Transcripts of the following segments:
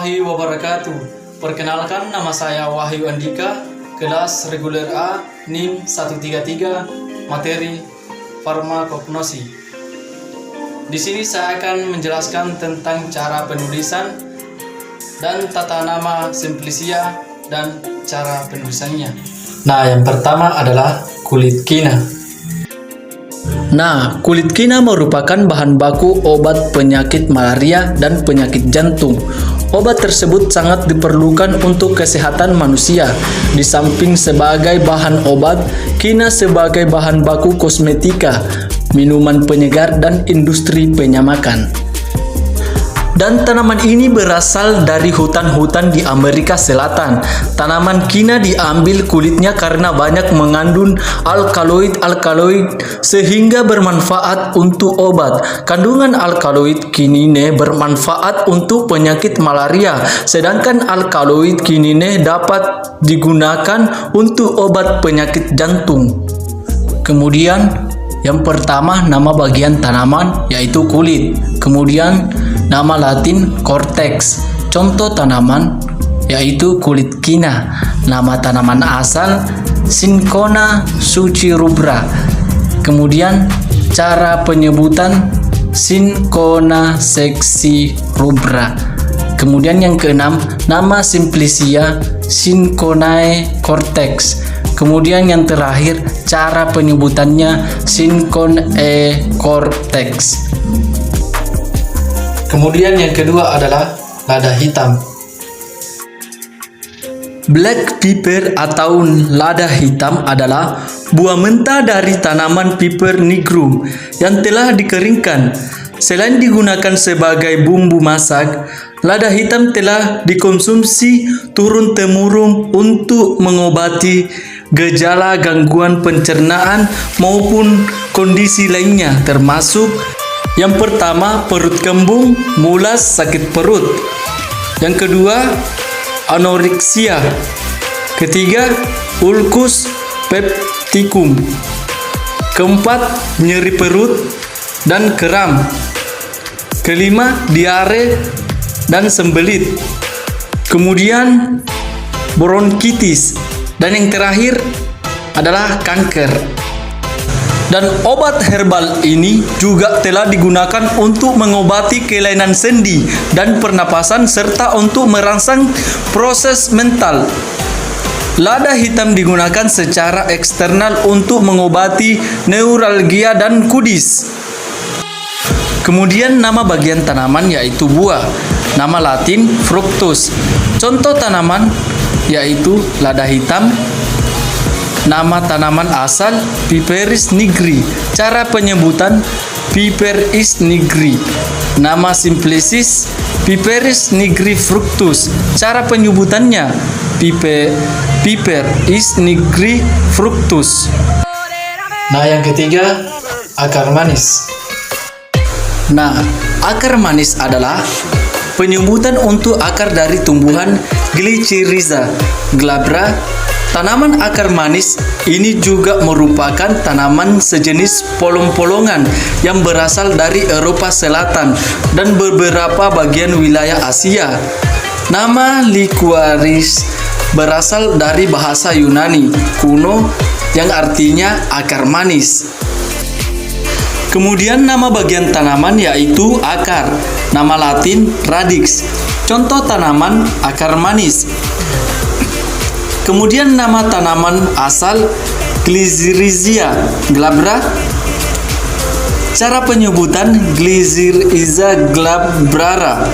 warahmatullahi wabarakatuh. Perkenalkan, nama saya Wahyu Andika, kelas reguler A, NIM 133, materi farmakognosi. Di sini saya akan menjelaskan tentang cara penulisan dan tata nama Simplicia dan cara penulisannya. Nah, yang pertama adalah kulit kina. Nah, kulit kina merupakan bahan baku obat penyakit malaria dan penyakit jantung. Obat tersebut sangat diperlukan untuk kesehatan manusia. Di samping sebagai bahan obat, kina sebagai bahan baku kosmetika, minuman penyegar, dan industri penyamakan. Dan tanaman ini berasal dari hutan-hutan di Amerika Selatan. Tanaman kina diambil kulitnya karena banyak mengandung alkaloid sehingga bermanfaat untuk obat. Kandungan alkaloid kinine bermanfaat untuk penyakit malaria, sedangkan alkaloid kinine dapat digunakan untuk obat penyakit jantung. Kemudian yang pertama, nama bagian tanaman yaitu kulit. Kemudian nama Latin cortex. Contoh tanaman yaitu kulit kina. Nama tanaman asal Cinchona suchirubra. Kemudian cara penyebutan Cinchona sexirubra. Kemudian yang keenam, nama Simplicia Cinchonae cortex. Kemudian yang terakhir, cara penyebutannya Cinchonae cortex. Kemudian yang kedua adalah lada hitam. Black pepper atau lada hitam adalah buah mentah dari tanaman Piper nigrum yang telah dikeringkan. Selain digunakan sebagai bumbu masak, lada hitam telah dikonsumsi turun-temurun untuk mengobati gejala gangguan pencernaan maupun kondisi lainnya, termasuk yang pertama perut kembung, mulas, sakit perut. Yang kedua, anoreksia. Ketiga, ulcus pepticum. Keempat, nyeri perut dan kram. Kelima, diare dan sembelit. Kemudian bronkitis. Dan yang terakhir adalah kanker. Dan obat herbal ini juga telah digunakan untuk mengobati kelainan sendi dan pernapasan serta untuk merangsang proses mental. Lada hitam digunakan secara eksternal untuk mengobati neuralgia dan kudis. Kemudian nama bagian tanaman yaitu buah. Nama Latin fructus. Contoh tanaman yaitu lada hitam. Nama tanaman asal Piperis nigri. Cara penyebutan Piperis nigri. Nama Simplicis Piperis nigri fructus. Cara penyebutannya Piperis nigri fructus. Nah, yang ketiga, akar manis. Nah, akar manis adalah penyebutan untuk akar dari tumbuhan Glycyrrhiza glabra. Tanaman akar manis ini juga merupakan tanaman sejenis polong-polongan yang berasal dari Eropa Selatan dan beberapa bagian wilayah Asia. Nama liquaris berasal dari bahasa Yunani kuno yang artinya akar manis. Kemudian nama bagian tanaman yaitu akar. Nama Latin radix. Contoh tanaman akar manis. Kemudian nama tanaman asal Glycyrrhiza glabra. Cara penyebutan Glycyrrhiza glabrara.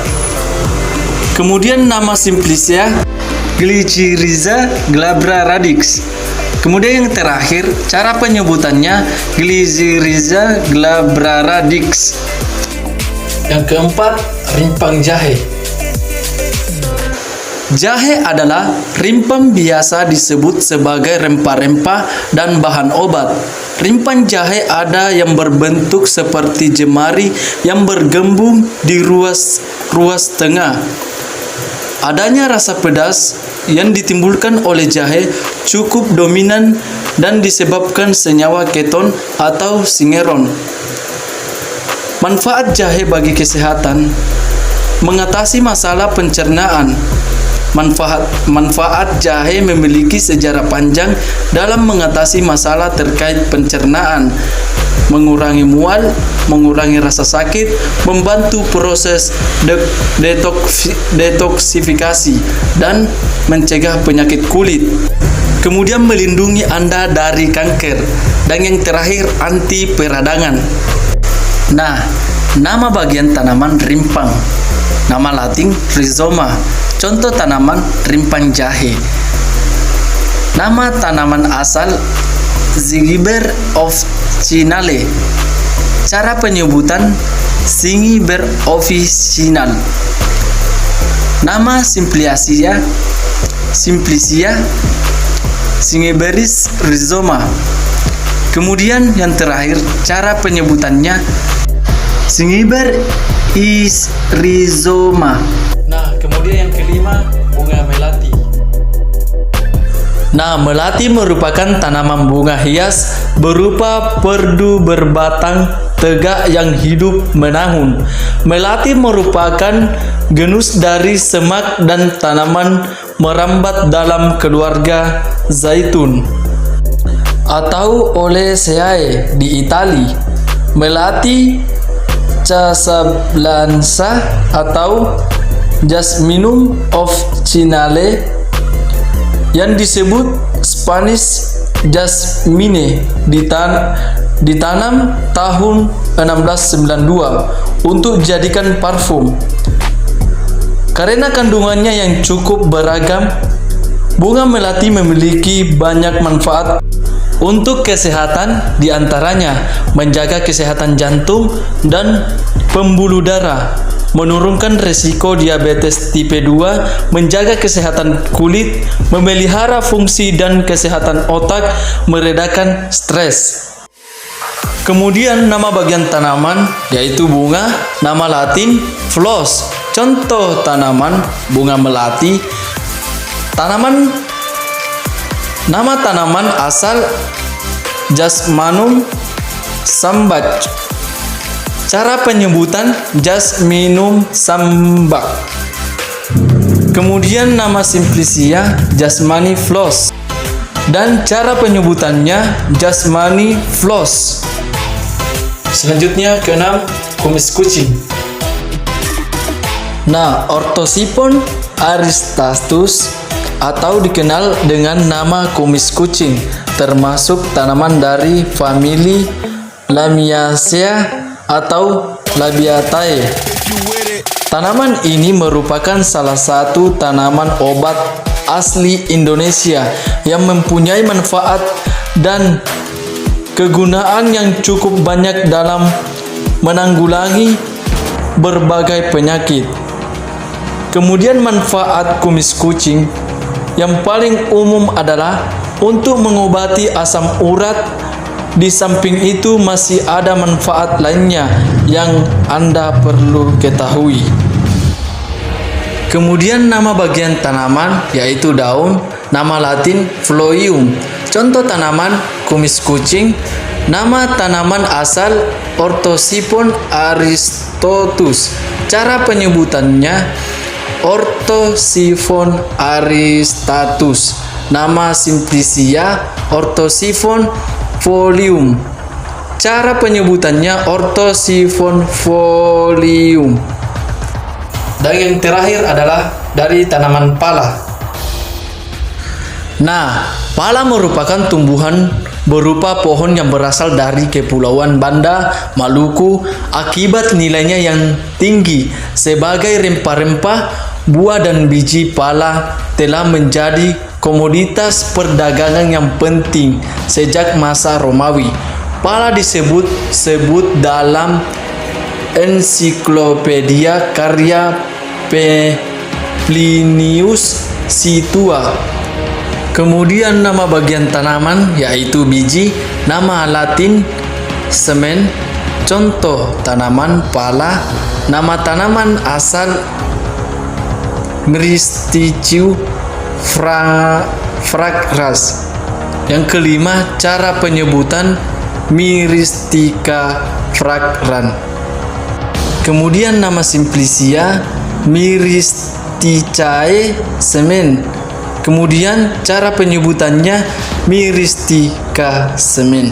Kemudian nama Simplicia Glycyrrhiza glabra radix. Kemudian yang terakhir, cara penyebutannya Glycyrrhiza glabra radix. Yang keempat, rimpang jahe. Jahe adalah rimpang biasa disebut sebagai rempah-rempah dan bahan obat. Rimpang jahe ada yang berbentuk seperti jemari yang bergembung di ruas tengah. Adanya rasa pedas yang ditimbulkan oleh jahe cukup dominan dan disebabkan senyawa keton atau singeron. Manfaat jahe bagi kesehatan. mengatasi masalah pencernaan. Manfaat jahe memiliki sejarah panjang dalam mengatasi masalah terkait pencernaan, mengurangi mual, mengurangi rasa sakit, membantu proses detoksifikasi, dan mencegah penyakit kulit. Kemudian melindungi Anda dari kanker. Dan yang terakhir, anti peradangan. Nah, nama bagian tanaman rimpang. Nama Latin Rhizoma. Contoh tanaman rimpang jahe. Nama tanaman asal Zingiber officinale. Cara penyebutan Zingiber officinal. Nama Simplicia Zingiberis rhizoma. Kemudian yang terakhir, cara penyebutannya Zingiber is rhizoma. Nah, kemudian yang kelima, bunga melati. Nah, melati merupakan tanaman bunga hias berupa perdu berbatang tegak yang hidup menahun. Melati merupakan genus dari semak dan tanaman merambat dalam keluarga zaitun atau Oleaceae di Itali. Melati casablanca atau Jasminum officinale yang disebut Spanish jasmine ditanam tahun 1692 untuk dijadikan parfum. Karena kandungannya yang cukup beragam, bunga melati memiliki banyak manfaat untuk kesehatan, diantaranya menjaga kesehatan jantung dan pembuluh darah, menurunkan resiko diabetes tipe 2, menjaga kesehatan kulit, memelihara fungsi dan kesehatan otak, meredakan stres. Kemudian nama bagian tanaman yaitu bunga, nama Latin Phlox. Contoh tanaman bunga melati. Nama tanaman asal Jasminum sambac. Cara penyebutan Jasminum sambac. Kemudian nama Simplicia Jasmani Phlox. Dan cara penyebutannya Jasmani Phlox. Selanjutnya keenam, kumis kucing. Nah, Orthosiphon aristatus atau dikenal dengan nama kumis kucing termasuk tanaman dari famili Lamiaceae atau Labiatae. Tanaman ini merupakan salah satu tanaman obat asli Indonesia yang mempunyai manfaat dan kegunaan yang cukup banyak dalam menanggulangi berbagai penyakit. Kemudian manfaat kumis kucing yang paling umum adalah untuk mengobati asam urat. Di samping itu masih ada manfaat lainnya yang Anda perlu ketahui. Kemudian nama bagian tanaman yaitu daun, nama Latin Phloium. Contoh tanaman kumis kucing. Nama tanaman asal Orthosiphon aristotus. Cara penyebutannya Orthosiphon aristatus. Nama Simplicia Orthosiphon folium. Cara penyebutannya Orthosiphon folium. Dan yang terakhir adalah dari tanaman pala. Nah, pala merupakan tumbuhan berupa pohon yang berasal dari Kepulauan Banda, Maluku. Akibat nilainya yang tinggi sebagai rempah-rempah, buah dan biji pala telah menjadi komoditas perdagangan yang penting sejak masa Romawi. Pala disebut dalam ensiklopedia karya Plinius Situa. Kemudian nama bagian tanaman yaitu biji, nama Latin semen. Contoh tanaman pala, nama tanaman asal Myristicus fragrans. Yang kelima, cara penyebutan Myristica fragrans. Kemudian nama Simplicia myristicae semen. Kemudian cara penyebutannya myristica semen.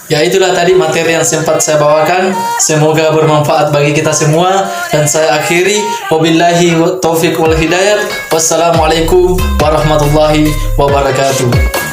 Ya, itulah tadi materi yang sempat saya bawakan. Semoga bermanfaat bagi kita semua. Dan saya akhiri, wabillahi taufiq wal hidayah. Wassalamualaikum warahmatullahi wabarakatuh.